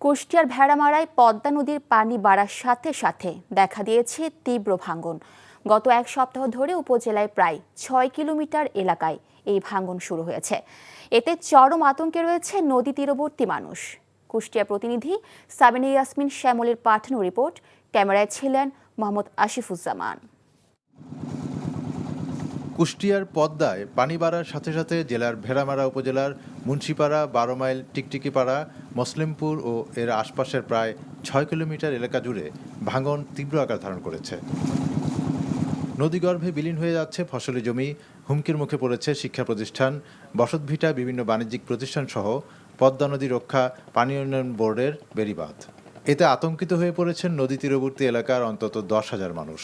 কুষ্টিয়ার ভেড়ামারায় পদ্মা নদীর পানি বাড়ার সাথে সাথে দেখা দিয়েছে তীব্র ভাঙন। গত এক সপ্তাহ ধরে উপজেলায় প্রায় ৬ কিলোমিটার এলাকায় এই ভাঙন শুরু হয়েছে। এতে চরম আতঙ্কে রয়েছে নদী তীরবর্তী মানুষ। কুষ্টিয়া প্রতিনিধি সাবিনা ইয়াসমিন শ্যামলের পাঠানো রিপোর্ট। ক্যামেরায় ছিলেন মোহাম্মদ আসিফুজ্জামান। কুষ্টিয়ার পদ্মায় পানি বাড়ার সাথে সাথে জেলার ভেড়ামারা উপজেলার মুন্সিপাড়া, ১২ মাইল, টিকটিকিপাড়া, মসলিমপুর ও এর আশপাশের প্রায় ৬ কিলোমিটার এলাকা জুড়ে ভাঙন তীব্র আকার ধারণ করেছে। নদীগর্ভে বিলীন হয়ে যাচ্ছে ফসলি জমি, হুমকির মুখে পড়েছে শিক্ষা প্রতিষ্ঠান, বসতভিটা, বিভিন্ন বাণিজ্যিক প্রতিষ্ঠান সহ পদ্মা নদী রক্ষা পানি উন্নয়ন বোর্ডের বেড়িবাঁধ। এতে আতঙ্কিত হয়ে পড়েছেন নদী তীরবর্তী এলাকার অন্তত ১০,০০০ মানুষ।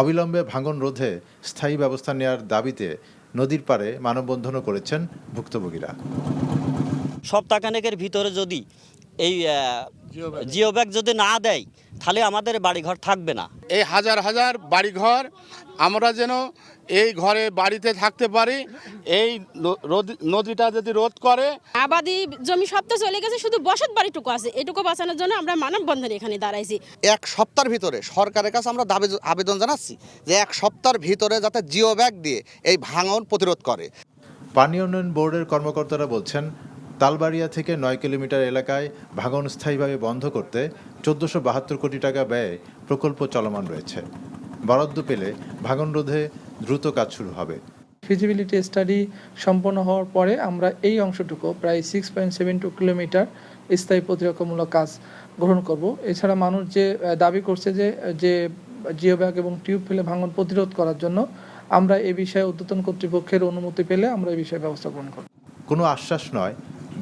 অবিলম্বে ভাঙন রোধে স্থায়ী ব্যবস্থা নেওয়ার দাবিতে নদীর পাড়ে মানববন্ধনও করেছেন ভুক্তভোগীরা। সপ্তাহখানেকের ভিতরে যদি এই জিও ব্যাগ যদি না দেয় তাহলে আমাদের বাড়িঘর থাকবে না। এই হাজার হাজার বাড়িঘর আমরা যেন এই ঘরে বাড়িতে থাকতে পারি, এই নদীটা যদি রোধ করে। আবাদি জমি সব তো চলে গেছে, শুধু বসত বাড়িটুকু আছে। এটুকু বাঁচানোর জন্য আমরা মানববন্ধনে এখানে দাঁড়াইছি। এক সপ্তাহের ভিতরে সরকারের কাছে আমরা আবেদন জানাচ্ছি যে এক সপ্তাহের ভিতরে যাতে জিও ব্যাগ দিয়ে এই ভাঙন প্রতিরোধ করে। পানি উন্নয়ন বোর্ডের কর্মকর্তারা বলছেন, তালবাড়িয়া থেকে ৯ কিলোমিটার এলাকায় ভাঙন স্থায়ীভাবে বন্ধ করতে ১৪৭২ কোটি টাকা ব্যয়ে প্রকল্প চলমান রয়েছে। বরাদ্দ পেলে ভাঙন রোধে দ্রুত কাজ শুরু হবে। ফিজিবিলিটি স্টাডি সম্পন্ন হওয়ার পরে আমরা এই অংশটুকু প্রায় 6.72 কিলোমিটার স্থায়ী প্রতিরক্ষামূলক কাজ গ্রহণ করব। এছাড়া মানুষ যে দাবি করছে যে জিও ব্যাগ এবং টিউব ফেলে ভাঙন প্রতিরোধ করার জন্য আমরা এই বিষয়ে ঊর্ধ্বতন কর্তৃপক্ষের অনুমতি পেলে আমরা এই বিষয়ে ব্যবস্থা গ্রহণ করব। কোনো আশ্বাস নয়,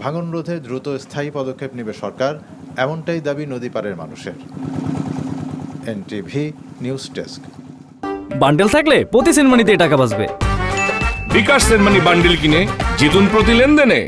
ভাঙন রোধে দ্রুত স্থায়ী পদক্ষেপ নেবে সরকার, এমনটাই দাবি নদী পাড়ের মানুষের। NTV news desk. বান্ডেল থাকলে প্রতি সেনমানিতে টাকা বাঁচবে। বিকাশ সেনমানি বান্ডেল কিনে জিতুন প্রতি লেনদেনে।